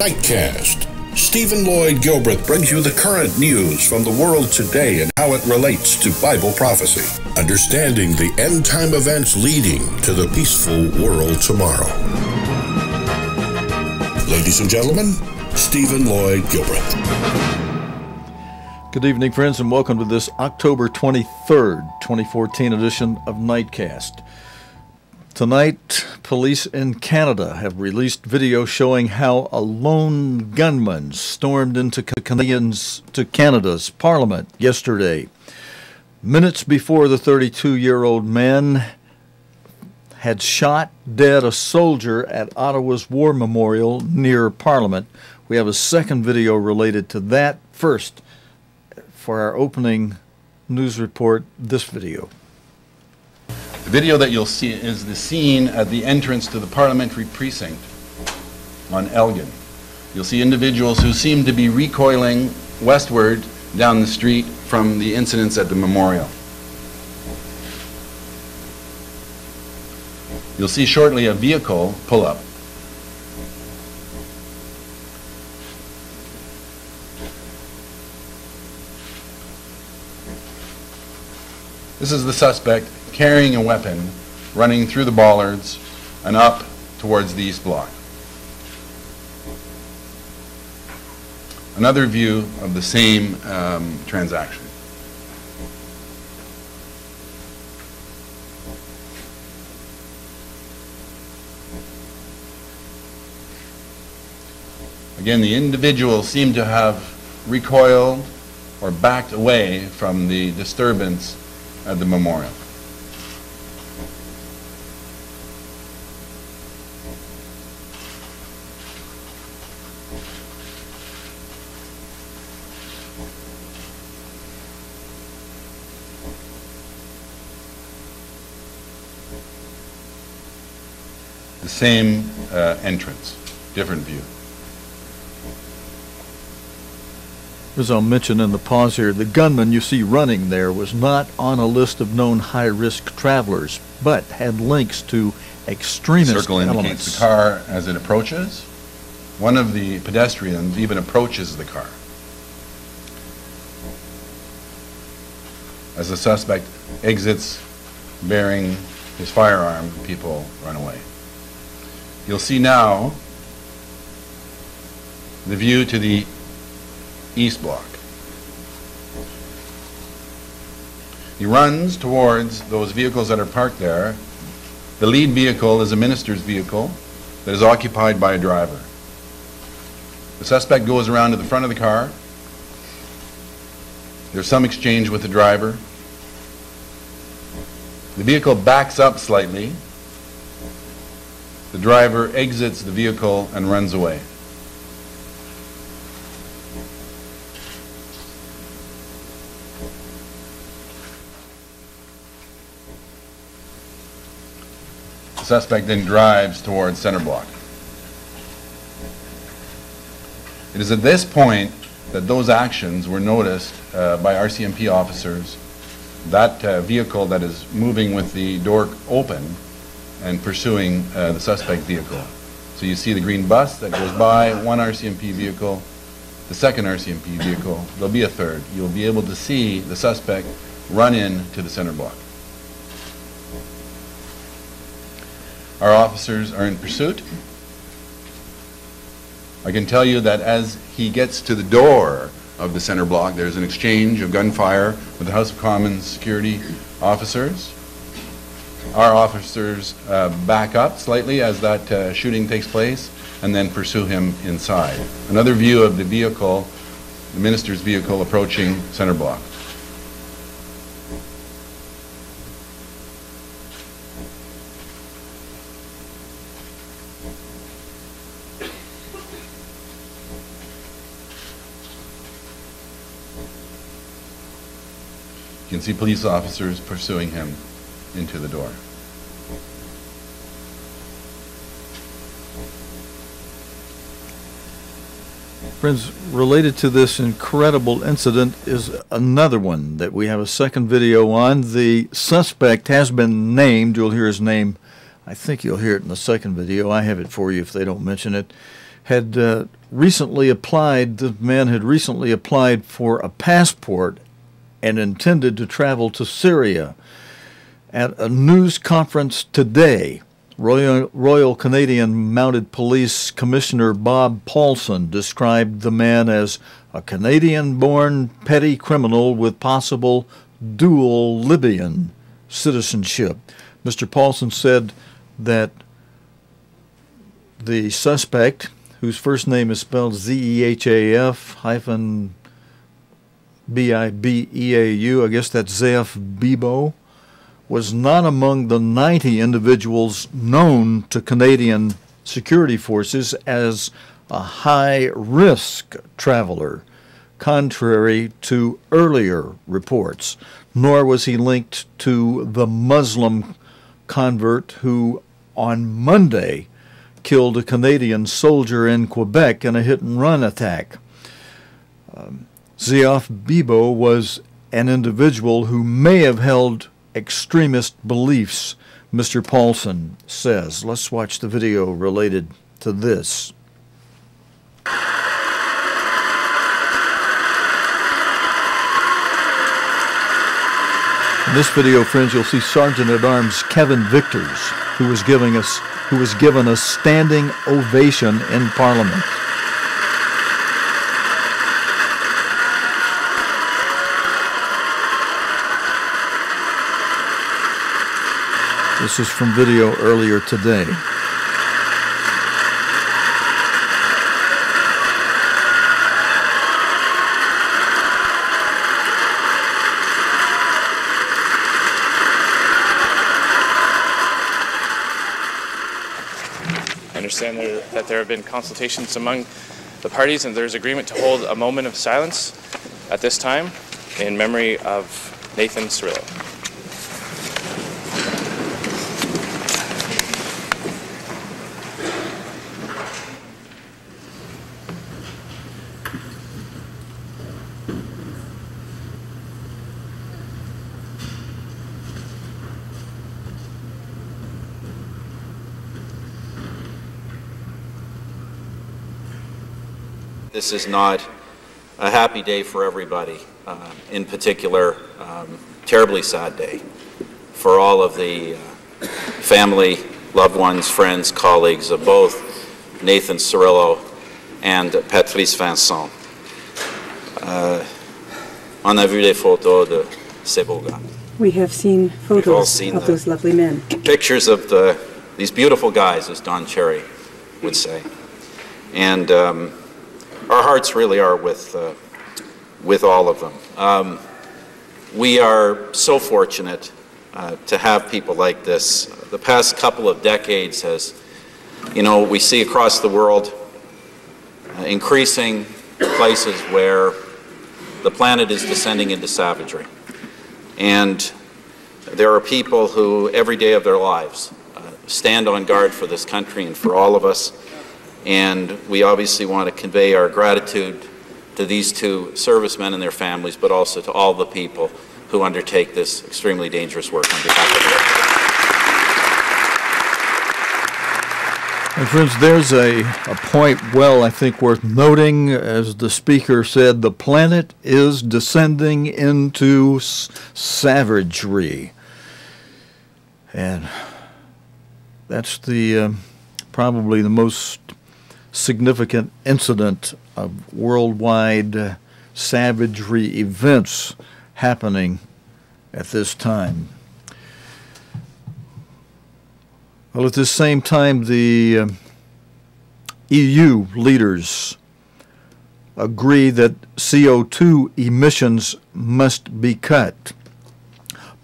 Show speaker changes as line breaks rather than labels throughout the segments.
Nightcast. Stephen Lloyd Gilbreth brings you the current news from the world today and how it relates to Bible prophecy. Understanding the end-time events leading to the peaceful world tomorrow. Ladies and gentlemen, Stephen Lloyd Gilbreth.
Good evening, friends, and welcome to this October 23rd, 2014 edition of Nightcast. Tonight, police in Canada have released video showing how a lone gunman stormed into Canada's Parliament yesterday. Minutes before the 32-year-old man had shot dead a soldier at Ottawa's War Memorial near Parliament. We have a second video related to that. First, for our opening news report, this video.
The video that you'll see is the scene at the entrance to the parliamentary precinct on Elgin. You'll see individuals who seem to be recoiling westward down the street from the incidents at the memorial. You'll see shortly a vehicle pull up. This is the suspect carrying a weapon, running through the bollards and up towards the East Block. Another view of the same transaction. Again, the individual seemed to have recoiled or backed away from the disturbance at the memorial. The same entrance, different view.
As I'll mention in the pause here, the gunman you see running there was not on a list of known high-risk travelers, but had links to extremist
Circle indicates
elements.
the car as it approaches. One of the pedestrians even approaches the car. As the suspect exits bearing his firearm, people run away. You'll see now the view to the East Block. He runs towards those vehicles that are parked there. The lead vehicle is a minister's vehicle that is occupied by a driver. The suspect goes around to the front of the car. There's some exchange with the driver. The vehicle backs up slightly. The driver exits the vehicle and runs away. The suspect then drives towards Center Block. It is at this point that those actions were noticed by RCMP officers. That vehicle that is moving with the door open and pursuing the suspect vehicle. So you see the green bus that goes by, one RCMP vehicle, the second RCMP vehicle, there'll be a third. You'll be able to see the suspect run in to the Center Block. Our officers are in pursuit. I can tell you that as he gets to the door of the Center Block, there's an exchange of gunfire with the House of Commons security officers. Our officers back up slightly as that shooting takes place and then pursue him inside. Another view of the vehicle, the minister's vehicle approaching Center Block. You can see police officers pursuing him into the door.
Friends, related to this incredible incident is another one that we have a second video on. The suspect has been named. You'll hear his name. I think you'll hear it in the second video. I have it for you if they don't mention it. Had the man had recently applied for a passport and intended to travel to Syria. At a news conference today, Royal Canadian Mounted Police Commissioner Bob Paulson described the man as a Canadian-born petty criminal with possible dual Libyan citizenship. Mr. Paulson said that the suspect, whose first name is spelled Zehaf-Bibeau, I guess that's Zehaf-Bibeau, was not among the 90 individuals known to Canadian security forces as a high-risk traveler, contrary to earlier reports, nor was he linked to the Muslim convert who, on Monday, killed a Canadian soldier in Quebec in a hit-and-run attack. Zehaf-Bibeau was an individual who may have held extremist beliefs, Mr. Paulson says. Let's watch the video related to this. In this video, friends, you'll see Sergeant-at-Arms Kevin Victors, who was given a standing ovation in Parliament. This is from video earlier today.
I understand that there have been consultations among the parties and there's agreement to hold a moment of silence at this time in memory of Nathan Cirillo.
This is not a happy day for everybody. In particular, terribly sad day for all of the family, loved ones, friends, colleagues of both Nathan Cirillo and Patrice Vincent. On a vu des photos de ces beaux gars.
We have seen photos of those lovely men.
Pictures of these beautiful guys, as Don Cherry would say. And our hearts really are with all of them. We are so fortunate to have people like this. The past couple of decades has, we see across the world increasing places where the planet is descending into savagery. And there are people who, every day of their lives, stand on guard for this country and for all of us. And we obviously want to convey our gratitude to these two servicemen and their families, but also to all the people who undertake this extremely dangerous work on behalf of the
And friends, there's a point, I think worth noting. As the speaker said, the planet is descending into savagery. And that's probably the most significant incident of worldwide savagery events happening at this time. Well, at this same time, the EU leaders agree that CO2 emissions must be cut.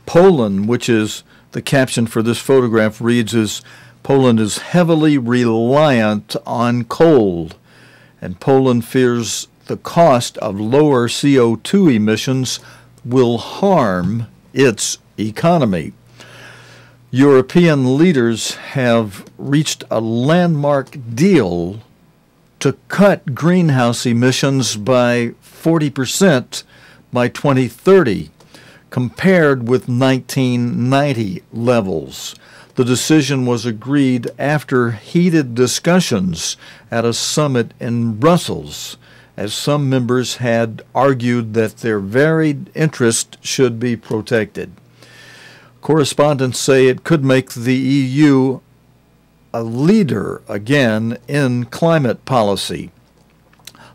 Poland, which is the caption for this photograph, reads as Poland is heavily reliant on coal, and Poland fears the cost of lower CO2 emissions will harm its economy. European leaders have reached a landmark deal to cut greenhouse emissions by 40% by 2030, compared with 1990 levels. The decision was agreed after heated discussions at a summit in Brussels, as some members had argued that their varied interests should be protected. Correspondents say it could make the EU a leader again in climate policy.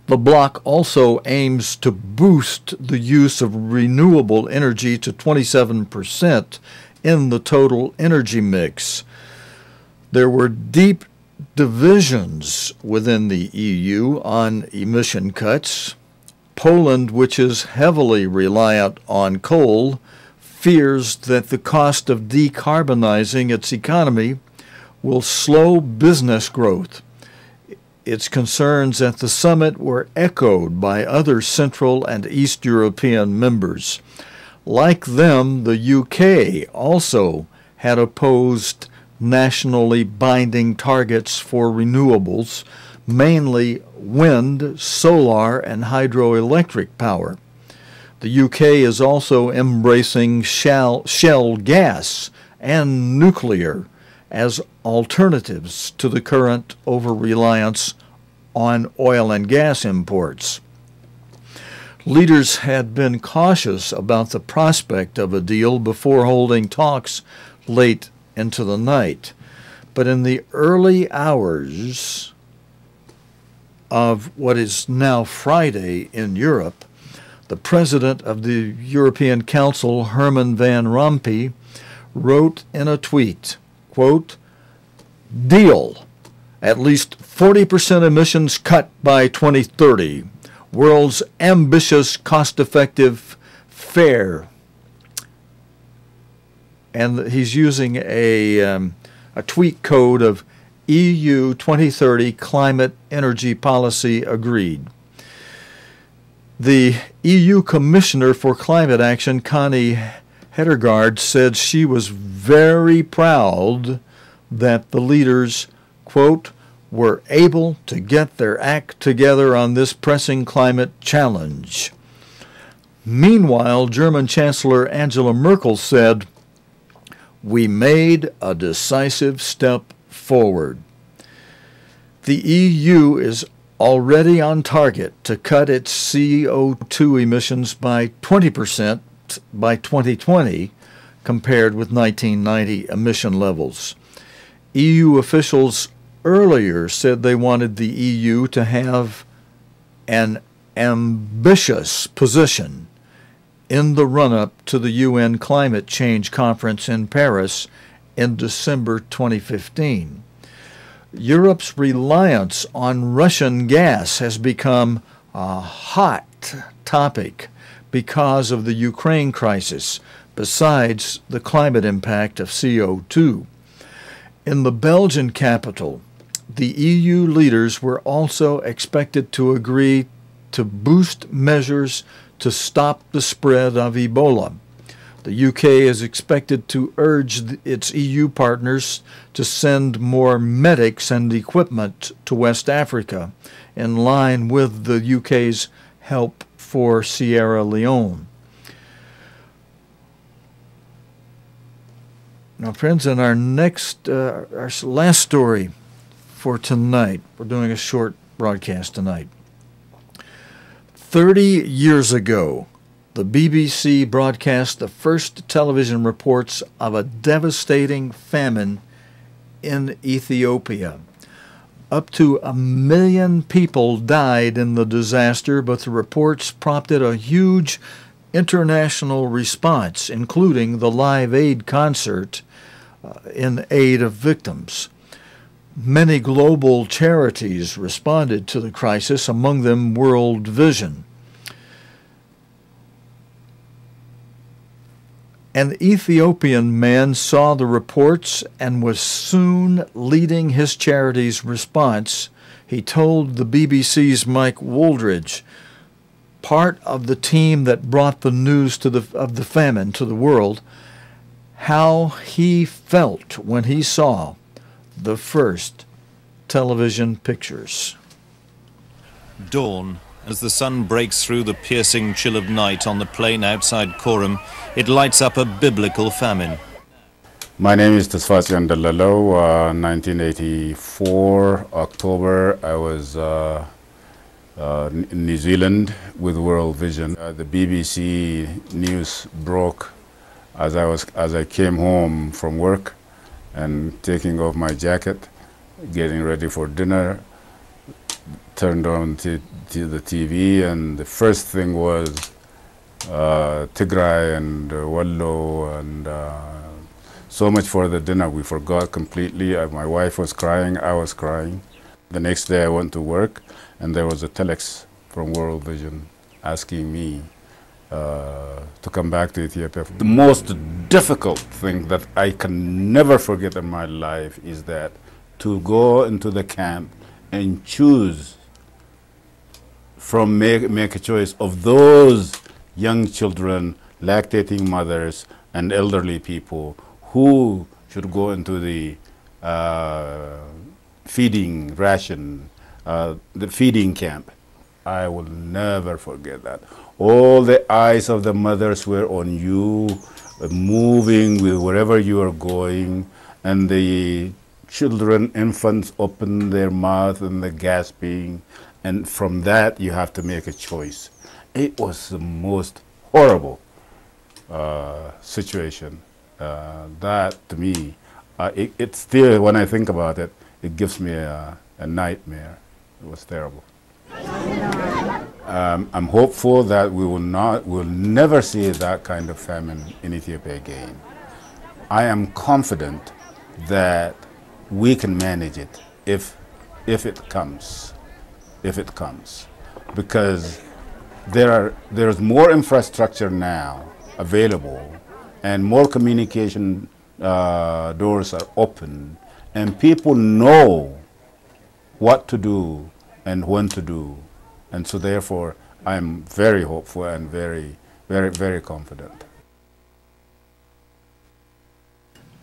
The bloc also aims to boost the use of renewable energy to 27% in the total energy mix. There were deep divisions within the EU on emission cuts. Poland, which is heavily reliant on coal, fears that the cost of decarbonizing its economy will slow business growth. Its concerns at the summit were echoed by other Central and East European members. Like them, the UK also had opposed nationally binding targets for renewables, mainly wind, solar, and hydroelectric power. The UK is also embracing shale gas and nuclear as alternatives to the current over-reliance on oil and gas imports. Leaders had been cautious about the prospect of a deal before holding talks late into the night. But in the early hours of what is now Friday in Europe, the president of the European Council, Herman Van Rompuy, wrote in a tweet, quote, "Deal, at least 40% emissions cut by 2030. World's ambitious, cost-effective, fair." And he's using a tweet code of EU 2030 Climate Energy Policy Agreed. The EU Commissioner for Climate Action, Connie Hedegaard, said she was very proud that the leaders, quote, were able to get their act together on this pressing climate challenge. Meanwhile, German Chancellor Angela Merkel said, "We made a decisive step forward." The EU is already on target to cut its CO2 emissions by 20% by 2020 compared with 1990 emission levels. EU officials earlier said they wanted the EU to have an ambitious position in the run-up to the UN Climate Change Conference in Paris in December 2015. Europe's reliance on Russian gas has become a hot topic because of the Ukraine crisis, besides the climate impact of CO2. In the Belgian capital, the EU leaders were also expected to agree to boost measures to stop the spread of Ebola. The UK is expected to urge its EU partners to send more medics and equipment to West Africa, in line with the UK's help for Sierra Leone. Now, friends, in our last story for tonight, we're doing a short broadcast tonight. 30 years ago, the BBC broadcast the first television reports of a devastating famine in Ethiopia. Up to 1 million people died in the disaster, but the reports prompted a huge international response, including the Live Aid concert in aid of victims. Many global charities responded to the crisis, among them World Vision. An Ethiopian man saw the reports and was soon leading his charity's response. He told the BBC's Mike Wooldridge, part of the team that brought the news of the famine to the world, how he felt when he saw the first television pictures.
Dawn. As the sun breaks through the piercing chill of night on the plain outside Coram, it lights up a biblical famine.
My name is Tasfasian Dalalo. 1984, October, I was in New Zealand with World Vision. The BBC news broke as I came home from work and taking off my jacket, getting ready for dinner, turned on to the TV, and the first thing was Tigray and Wallo, and so much for the dinner. We forgot completely. My wife was crying, I was crying. The next day I went to work, and there was a telex from World Vision asking me to come back to Ethiopia. The most difficult thing that I can never forget in my life is that to go into the camp and choose make a choice of those young children, lactating mothers, and elderly people who should go into the feeding ration, the feeding camp. I will never forget that. All the eyes of the mothers were on you, moving with wherever you are going, and the children, infants, open their mouth and they're gasping, and from that you have to make a choice. It was the most horrible situation. That, to me, it still, when I think about it, it gives me a nightmare. It was terrible. I'm hopeful that we'll never see that kind of famine in Ethiopia again. I am confident that we can manage it if it comes, because there's more infrastructure now available, and more communication doors are open, and people know what to do and when to do, and so therefore I'm very hopeful and very, very, very confident.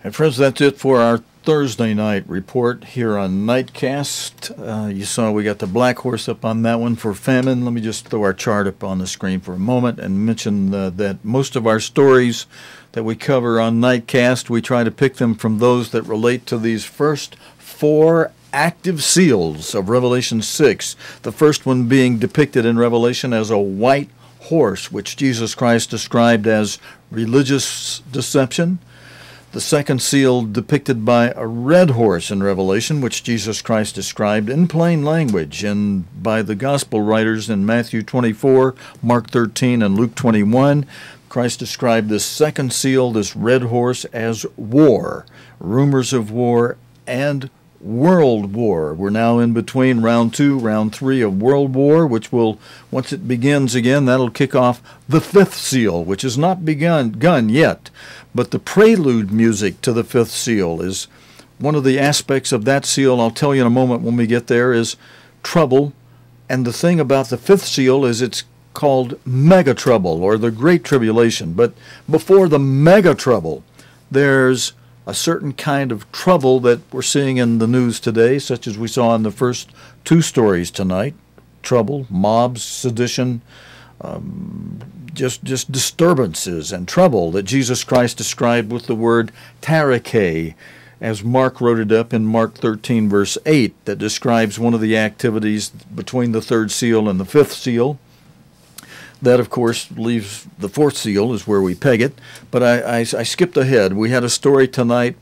And friends, that's it for our Thursday night report here on Nightcast. You saw we got the black horse up on that one for famine. Let me just throw our chart up on the screen for a moment and mention that most of our stories that we cover on Nightcast, we try to pick them from those that relate to these first four active seals of Revelation 6. The first one being depicted in Revelation as a white horse, which Jesus Christ described as religious deception. The second seal depicted by a red horse in Revelation, which Jesus Christ described in plain language and by the gospel writers in Matthew 24, Mark 13, and Luke 21. Christ described this second seal, this red horse, as war, rumors of war, and world war. We're now in between round 2, round 3 of World War, which will, once it begins again, that'll kick off the fifth seal, which has not begun yet. But the prelude music to the fifth seal is one of the aspects of that seal. I'll tell you in a moment when we get there, is trouble. And the thing about the fifth seal is it's called mega trouble, or the Great Tribulation. But before the mega trouble, there's a certain kind of trouble that we're seeing in the news today, such as we saw in the first two stories tonight. Trouble, mobs, sedition, just disturbances and trouble that Jesus Christ described with the word tarike, as Mark wrote it up in Mark 13, verse 8, that describes one of the activities between the third seal and the fifth seal. That, of course, leaves the fourth seal is where we peg it. But I skipped ahead. We had a story tonight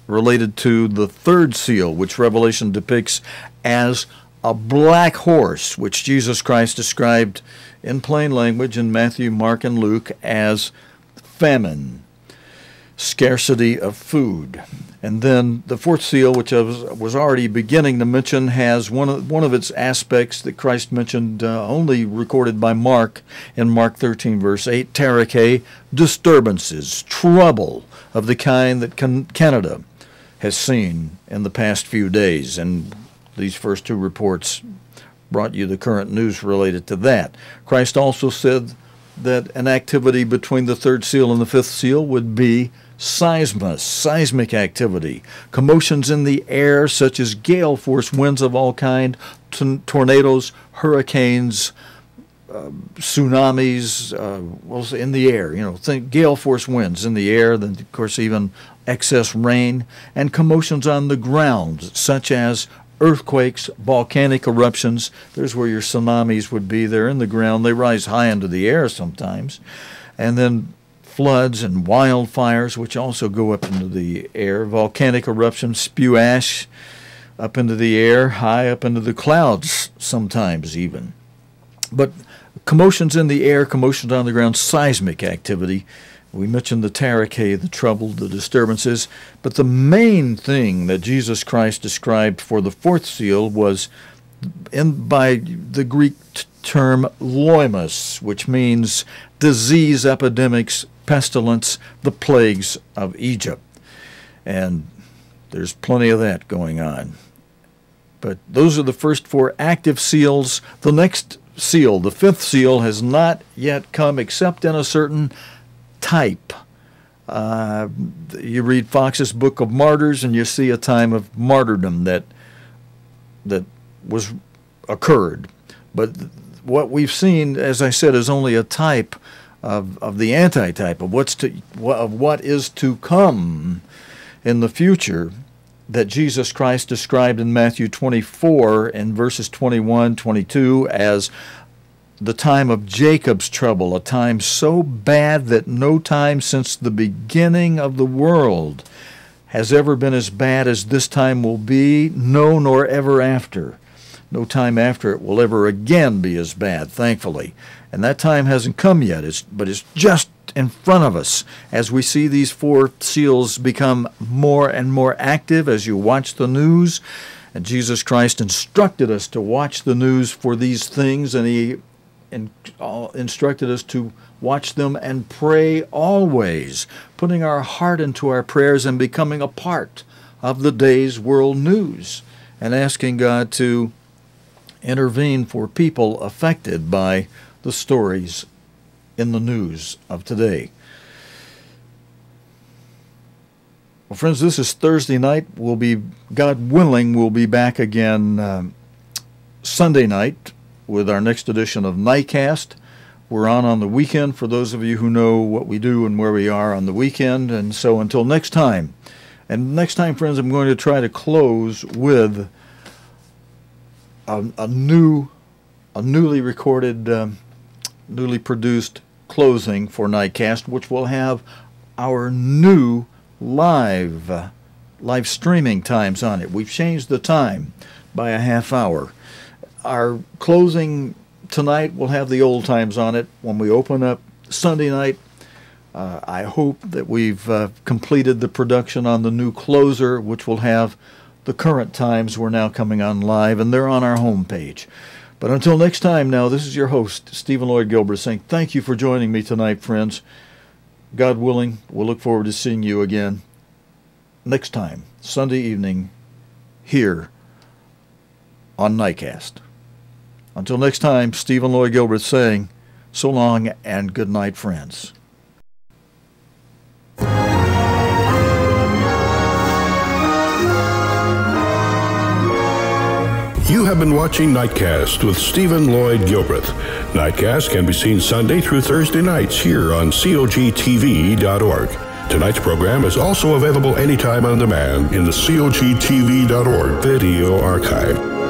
related to the third seal, which Revelation depicts as a black horse, which Jesus Christ described in plain language in Matthew, Mark, and Luke as famine, scarcity of food. And then the fourth seal, which I was already beginning to mention, has one of its aspects that Christ mentioned, only recorded by Mark in Mark 13, verse 8, tarike, disturbances, trouble of the kind that Canada has seen in the past few days. And these first two reports brought you the current news related to that. Christ also said that an activity between the third seal and the fifth seal would be seismic activity, commotions in the air such as gale force winds of all kind, tornadoes, hurricanes, tsunamis, well, in the air, think gale force winds in the air, then of course even excess rain, and commotions on the ground, such as earthquakes, volcanic eruptions. There's where your tsunamis would be. They're in the ground. They rise high into the air sometimes. And then floods and wildfires, which also go up into the air. Volcanic eruptions spew ash up into the air, high up into the clouds sometimes even. But commotions in the air, commotions on the ground, seismic activity. We mentioned the terror, the trouble, the disturbances. But the main thing that Jesus Christ described for the fourth seal was by the Greek term loimos, which means disease, epidemics, pestilence, the plagues of Egypt. And there's plenty of that going on. But those are the first four active seals. The next seal, the fifth seal, has not yet come except in a certain type. You read Fox's Book of Martyrs and you see a time of martyrdom that was occurred. But what we've seen, as I said, is only a type of the antitype of what is to come in the future that Jesus Christ described in Matthew 24 and verses 21, 22 as the time of Jacob's trouble, a time so bad that no time since the beginning of the world has ever been as bad as this time will be, no, nor ever after. No time after it will ever again be as bad, thankfully. And that time hasn't come yet, but it's just in front of us as we see these four seals become more and more active as you watch the news. And Jesus Christ instructed us to watch the news for these things, and He instructed us to watch them and pray always, putting our heart into our prayers and becoming a part of the day's world news and asking God to intervene for people affected by the stories in the news of today. Well, friends, this is Thursday night. God willing, we'll be back again Sunday night with our next edition of Nightcast. We're on the weekend for those of you who know what we do and where we are on the weekend. And so until next time, friends, I'm going to try to close with a newly recorded, newly produced closing for Nightcast, which will have our new live streaming times on it. We've changed the time by a half hour. Our closing tonight will have the old times on it. When we open up Sunday night, I hope that we've completed the production on the new closer, which will have the current times we're now coming on live, and they're on our homepage. But until next time now, this is your host, Stephen Lloyd Gilbert, saying thank you for joining me tonight, friends. God willing, we'll look forward to seeing you again next time, Sunday evening, here on Nightcast. Until next time, Stephen Lloyd Gilbert saying so long and good night, friends.
You have been watching Nightcast with Stephen Lloyd Gilbreth. Nightcast can be seen Sunday through Thursday nights here on cogtv.org. Tonight's program is also available anytime on demand in the cogtv.org video archive.